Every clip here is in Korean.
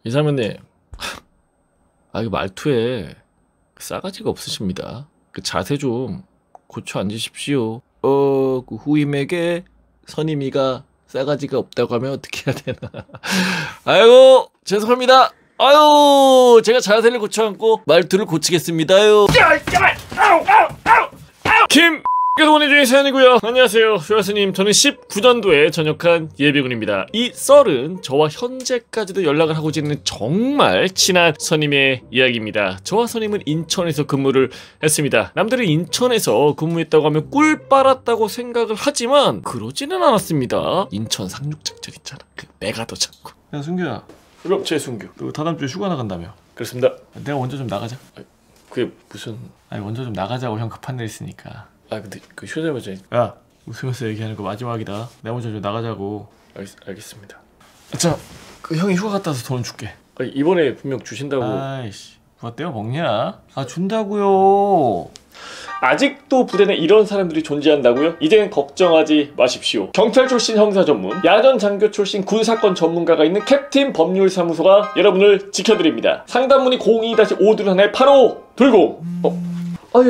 이사면님, 이거 말투에 싸가지가 없으십니다. 그 자세 좀 고쳐 앉으십시오. 그 후임에게 선임이가 싸가지가 없다고 하면 어떻게 해야 되나. 아이고 죄송합니다. 아유 제가 자세를 고쳐 앉고 말투를 고치겠습니다요. 김 께서 보내주신 사연이고요. 안녕하세요 수야스님. 저는 19년도에 전역한 예비군입니다. 이 썰은 저와 현재까지도 연락을 하고 지내는 정말 친한 선임의 이야기입니다. 저와 선임은 인천에서 근무를 했습니다. 남들이 인천에서 근무했다고 하면 꿀 빨았다고 생각을 하지만 그러지는 않았습니다. 인천 상륙작전 있잖아. 그 메가더 잡고. 야 승규야. 그럼 제 승규. 너 다다음 주에 휴가 나간다며. 그렇습니다. 내가 먼저 좀 나가자. 그게 무슨... 먼저 좀 나가자고. 형 급한 일 있으니까. 근데 그 휴대전화 야 웃으면서 얘기하는 거 마지막이다. 내가 먼저 좀 나가자고. 알겠습니다. 자, 그 형이 휴가 갔다 와서 돈 줄게. 이번에 분명 주신다고. 아이씨 누가 떼어 먹냐? 준다고요. 아직도 부대 내 이런 사람들이 존재한다고요? 이젠 걱정하지 마십시오. 경찰 출신 형사 전문, 야전 장교 출신 군사건 전문가가 있는 캡틴 법률사무소가 여러분을 지켜드립니다. 상담문의 02-521-8520.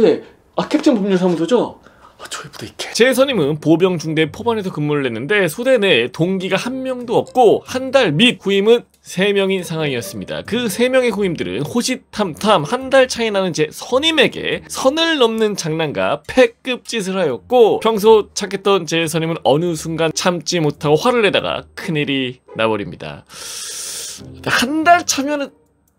예. 캡틴 법률사무소죠? 저희 부대 있게. 제 선임은 보병중대 포반에서 근무를 했는데 소대 내에 동기가 한 명도 없고 한 달 및 후임은 3명인 상황이었습니다. 그 3명의 후임들은 호시탐탐 한 달 차이 나는 제 선임에게 선을 넘는 장난과 패급 짓을 하였고, 평소 착했던 제 선임은 어느 순간 참지 못하고 화를 내다가 큰일이 나버립니다. 한 달 차면은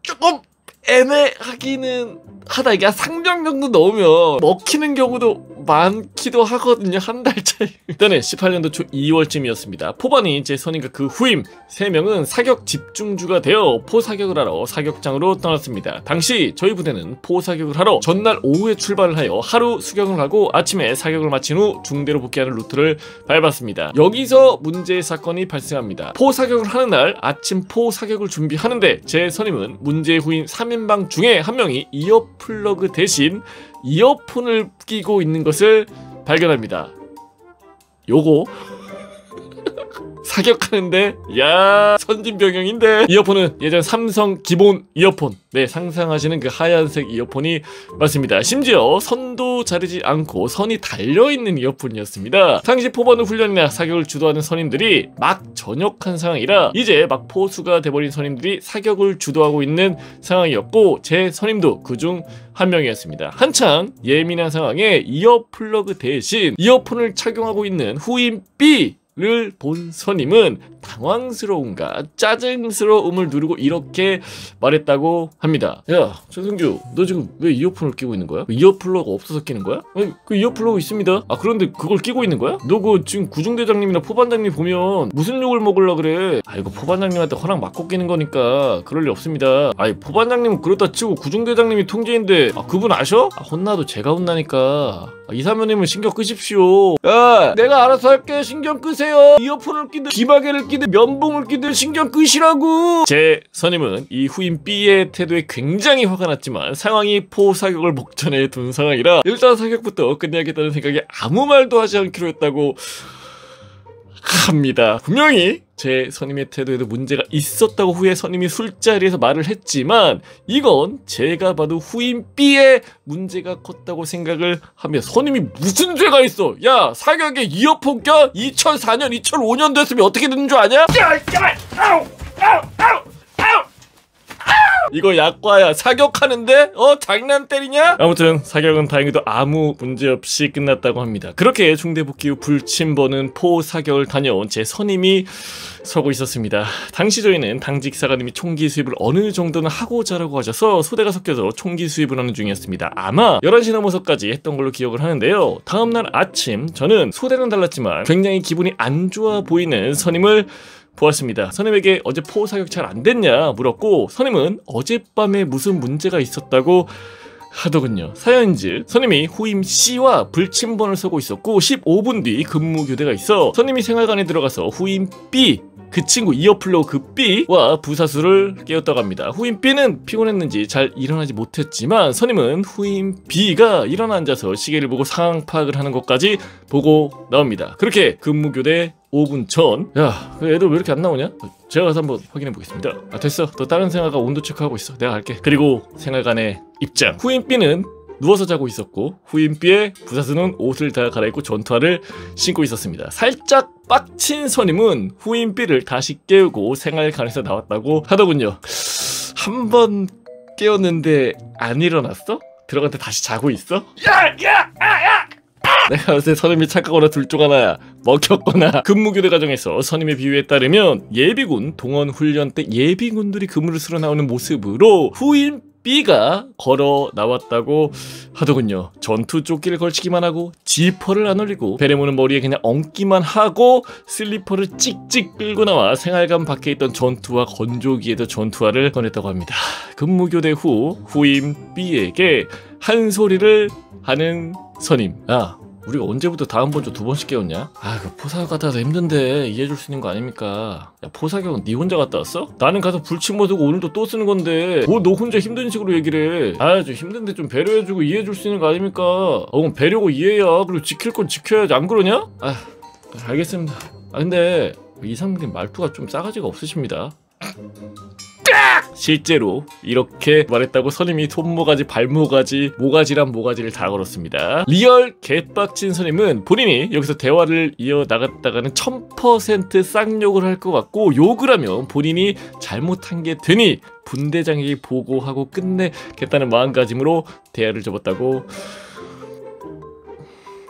조금 애매하기는 하다. 이게 상병 정도 넣으면 먹히는 경우도 많기도 하거든요. 한 달 차이. 일단은 18년도 초 2월쯤이었습니다. 포반인 제 선임과 그 후임 3명은 사격 집중주가 되어 포사격을 하러 사격장으로 떠났습니다. 당시 저희 부대는 포사격을 하러 전날 오후에 출발을 하여 하루 수경을 하고 아침에 사격을 마친 후 중대로 복귀하는 루트를 밟았습니다. 여기서 문제의 사건이 발생합니다. 포사격을 하는 날 아침 포사격을 준비하는데 제 선임은 문제의 후임 3인방 중에 한 명이 이어플러그 대신 이어폰을 끼고 있는 것을 발견합니다. 요거 사격하는데 야 선진병영인데. 이어폰은 예전 삼성 기본 이어폰, 네 상상하시는 그 하얀색 이어폰이 맞습니다. 심지어 선도 자르지 않고 선이 달려있는 이어폰이었습니다. 당시 포반 후 훈련이나 사격을 주도하는 선임들이 막 전역한 상황이라 이제 막 포수가 돼버린 선임들이 사격을 주도하고 있는 상황이었고 제 선임도 그중 한 명이었습니다. 한창 예민한 상황에 이어플러그 대신 이어폰을 착용하고 있는 후임 B 를 본 선임은 당황스러움과 짜증스러움을 누르고 이렇게 말했다고 합니다. 야 최승규, 너 지금 왜 이어폰을 끼고 있는 거야? 이어플러가 없어서 끼는 거야? 그 이어플러가 있습니다. 그런데 그걸 끼고 있는 거야? 너 그 지금 구중대장님이나 포반장님 보면 무슨 욕을 먹으려 그래? 이거 포반장님한테 허락 받고 끼는 거니까 그럴 리 없습니다. 포반장님은 그렇다 치고 구중대장님이 통제인데 그분 아셔? 혼나도 제가 혼나니까 이사면님은 신경 끄십시오. 야 내가 알아서 할게. 신경 끄세요. 이어폰을 끼든 기마개를 끼든 면봉을 끼든 신경 끄시라고. 제 선임은 이 후임 B의 태도에 굉장히 화가 났지만 상황이 포사격을 목전에 둔 상황이라 일단 사격부터 끝내야겠다는 생각에 아무 말도 하지 않기로 했다고 합니다. 분명히 제 선임의 태도에도 문제가 있었다고 후에 선임이 술자리에서 말을 했지만 이건 제가 봐도 후임 B의 문제가 컸다고 생각을 하며, 선임이 무슨 죄가 있어? 야 사격에 이어폰 껴? 2004년 2005년 됐으면 어떻게 되는 줄 아냐? 이거 약과야. 사격하는데 장난 때리냐? 아무튼 사격은 다행히도 아무 문제없이 끝났다고 합니다. 그렇게 중대 복귀 후 불침번은 포 사격을 다녀온 제 선임이 서고 있었습니다. 당시 저희는 당직 사관님이 총기 수입을 어느 정도는 하고자라고 하셔서 소대가 섞여서 총기 수입을 하는 중이었습니다. 아마 11시 넘어서까지 했던 걸로 기억을 하는데요. 다음날 아침 저는 소대는 달랐지만 굉장히 기분이 안 좋아 보이는 선임을 보았습니다. 선임에게 어제 포 사격 잘 안 됐냐 물었고 선임은 어젯밤에 무슨 문제가 있었다고 하더군요. 사연인즉 선임이 후임 C와 불침번을 서고 있었고 15분 뒤 근무 교대가 있어 선임이 생활관에 들어가서 후임 B, 그 친구 이어플러그 그 B와 부사수를 깨웠다고 합니다. 후임 B는 피곤했는지 잘 일어나지 못했지만 선임은 후임 B가 일어나 앉아서 시계를 보고 상황 파악을 하는 것까지 보고 나옵니다. 그렇게 근무교대 5분 전. 야, 그 애들 왜 이렇게 안 나오냐? 제가 가서 한번 확인해 보겠습니다. 아, 됐어. 너 다른 생활가 온도 체크하고 있어. 내가 갈게. 그리고 생활관의 입장. 후임 B는 누워서 자고 있었고, 후임 B의 부사수는 옷을 다 갈아입고 전투화를 신고 있었습니다. 살짝 빡친 선임은 후임 B를 다시 깨우고 생활관에서 나왔다고 하더군요. 한 번 깨웠는데 안 일어났어? 들어갈 때 다시 자고 있어? 야! 내가 요새 선임이 착하거나 둘 중 하나야. 먹혔거나. 근무교대 과정에서 선임의 비유에 따르면 예비군 동원 훈련 때 예비군들이 근무를 쓸어 나오는 모습으로 후임 B가 걸어 나왔다고 하더군요. 전투 조끼를 걸치기만 하고 지퍼를 안 올리고 베레모는 머리에 그냥 얹기만 하고 슬리퍼를 찍찍 끌고 나와 생활관 밖에 있던 전투화 건조기에도 전투화를 꺼냈다고 합니다. 근무교대 후 후임 B에게 한 소리를 하는 선임. 야, 우리가 언제부터 다음 번주 2번씩 깨웠냐? 아, 그 포사격 갔다 와서 힘든데 이해해줄 수 있는 거 아닙니까? 야, 포사격은 네 혼자 갔다 왔어? 나는 가서 불침모 두고 오늘도 또 쓰는 건데 뭐 너 혼자 힘든 식으로 얘기를 해. 아, 좀 힘든데 좀 배려해주고 이해해줄 수 있는 거 아닙니까? 그럼 배려고 이해야. 그리고 지킬 건 지켜야지. 안 그러냐? 아, 알겠습니다. 아, 근데 이상님 말투가 좀 싸가지가 없으십니다. 실제로 이렇게 말했다고 선임이 손모가지 발모가지 모가지란 모가지를 다 걸었습니다. 리얼 개빡친 선임은 본인이 여기서 대화를 이어나갔다가는 1000% 쌍욕을 할 것 같고, 욕을 하면 본인이 잘못한 게 되니 분대장에게 보고하고 끝내겠다는 마음가짐으로 대화를 접었다고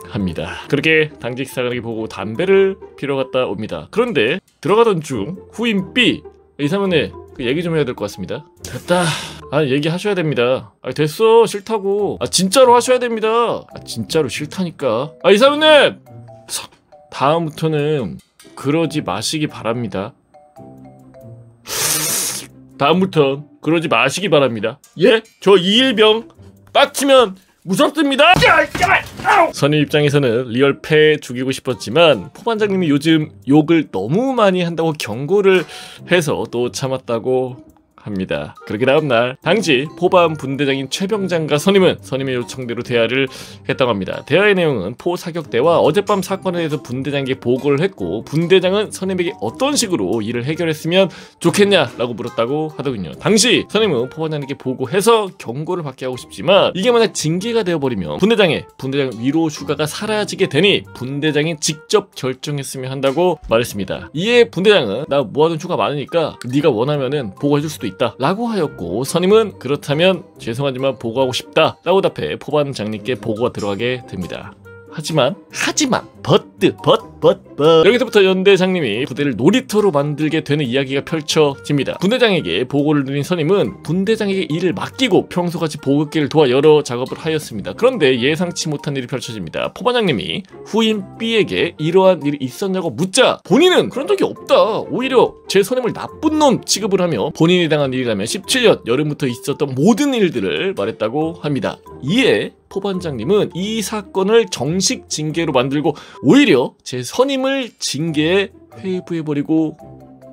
합니다. 그렇게 당직 사관에게 보고 담배를 피러 갔다 옵니다. 그런데 들어가던 중 후임 B 이사면에 그 얘기 좀 해야 될 것 같습니다. 됐다. 아, 얘기하셔야 됩니다. 아, 됐어. 싫다고. 아, 진짜로 하셔야 됩니다. 아, 진짜로 싫다니까. 아, 이사면님! 다음부터는 그러지 마시기 바랍니다. 다음부턴 그러지 마시기 바랍니다. 예? 저 이일병 빡치면 무섭습니다. 선임 입장에서는 리얼 패 죽이고 싶었지만 포반장님이 요즘 욕을 너무 많이 한다고 경고를 해서 또 참았다고 합니다. 그렇게 다음날 당시 포반 분대장인 최병장과 선임은 선임의 요청대로 대화를 했다고 합니다. 대화의 내용은 포 사격대와 어젯밤 사건에 대해서 분대장에게 보고를 했고, 분대장은 선임에게 어떤 식으로 일을 해결했으면 좋겠냐라고 물었다고 하더군요. 당시 선임은 포반장에게 보고해서 경고를 받게 하고 싶지만 이게 만약 징계가 되어버리면 분대장 위로 휴가가 사라지게 되니 분대장이 직접 결정했으면 한다고 말했습니다. 이에 분대장은 나 모아둔 휴가 많으니까 네가 원하면은 보고해줄 수도 있다 라고 하였고, 선임은 그렇다면 죄송하지만 보고하고 싶다 라고 답해 포반장님께 보고가 들어가게 됩니다. 하지만 여기서부터 연대장님이 부대를 놀이터로 만들게 되는 이야기가 펼쳐집니다. 분대장에게 보고를 드린 선임은 분대장에게 일을 맡기고 평소같이 보급기를 도와 여러 작업을 하였습니다. 그런데 예상치 못한 일이 펼쳐집니다. 포반장님이 후임 B에게 이러한 일이 있었냐고 묻자 본인은 그런 적이 없다, 오히려 제 선임을 나쁜 놈 취급을 하며 본인이 당한 일이라면 17년 여름부터 있었던 모든 일들을 말했다고 합니다. 이에 포반장님은 이 사건을 정식 징계로 만들고 오히려 제 선임을 징계에 회부해버리고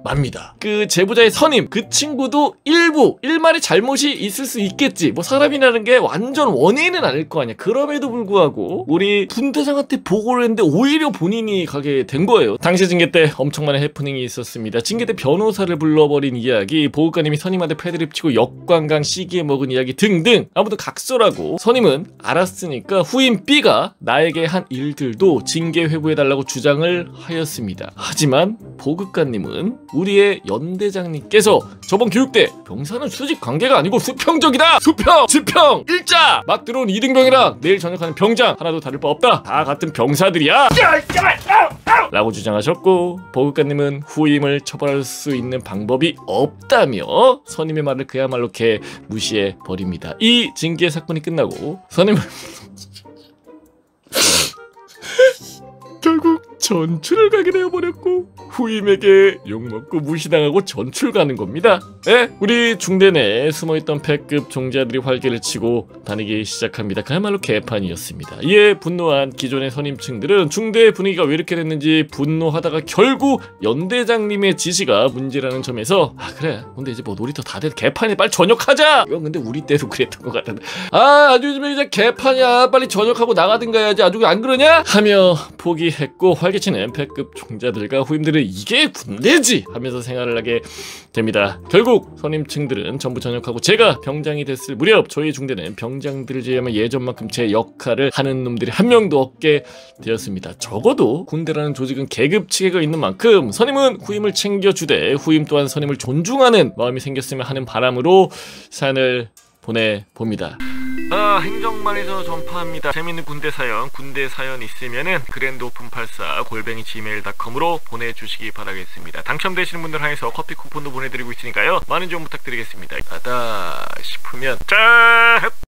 맙니다. 그 제보자의 선임, 그 친구도 일말의 잘못이 있을 수 있겠지. 뭐 사람이라는 게 완전 원인은 아닐 거 아니야. 그럼에도 불구하고 우리 분대장한테 보고를 했는데 오히려 본인이 가게 된 거예요. 당시 징계 때 엄청 많은 해프닝이 있었습니다. 징계 때 변호사를 불러버린 이야기, 보급관님이 선임한테 패드립 치고 역관광 시기에 먹은 이야기 등등 아무튼 각설하고, 선임은 알았으니까 후임 B가 나에게 한 일들도 징계 회부해달라고 주장을 하였습니다. 하지만 보급관님은 우리의 연대장님께서 저번 교육때 병사는 수직 관계가 아니고 수평적이다, 수평, 지평, 일자, 막 들어온 2등병이랑 내일 전역하는 병장 하나도 다를 바 없다, 다 같은 병사들이야 라고 주장하셨고, 보급관님은 후임을 처벌할 수 있는 방법이 없다며 선임의 말을 그야말로 개 무시해 버립니다. 이 징계 사건이 끝나고 선임은 결국 전출을 가게 되어버렸고 후임에게 욕먹고 무시당하고 전출 가는 겁니다. 네, 우리 중대 내에 숨어있던 패급 종자들이 활개를 치고 다니기 시작합니다. 그야말로 개판이었습니다. 이에 분노한 기존의 선임층들은 중대의 분위기가 왜 이렇게 됐는지 분노하다가 결국 연대장님의 지시가 문제라는 점에서 아 그래, 근데 이제 뭐 놀이터 다 돼서 개판이 빨리 전역하자. 이건 근데 우리 때도 그랬던 것 같은데 아주 요즘에 이제 개판이야, 빨리 전역하고 나가든가 해야지, 아주 안 그러냐? 하며 포기했고 활개 활개치는 패급 종자들과 후임들은 이게 군대지 하면서 생활을 하게 됩니다. 결국 선임층들은 전부 전역하고 제가 병장이 됐을 무렵 저희 중대는 병장들을 제외하면 예전만큼 제 역할을 하는 놈들이 한 명도 없게 되었습니다. 적어도 군대라는 조직은 계급 체계가 있는 만큼 선임은 후임을 챙겨주되 후임 또한 선임을 존중하는 마음이 생겼으면 하는 바람으로 사연을 보내봅니다. 행정반에서 전파합니다. 재밌는 군대 사연 있으면은 grandopen84@gmail.com으로 보내주시기 바라겠습니다. 당첨되시는 분들 한해서 커피 쿠폰도 보내드리고 있으니까요. 많은 좀 부탁드리겠습니다. 싶으면 짠!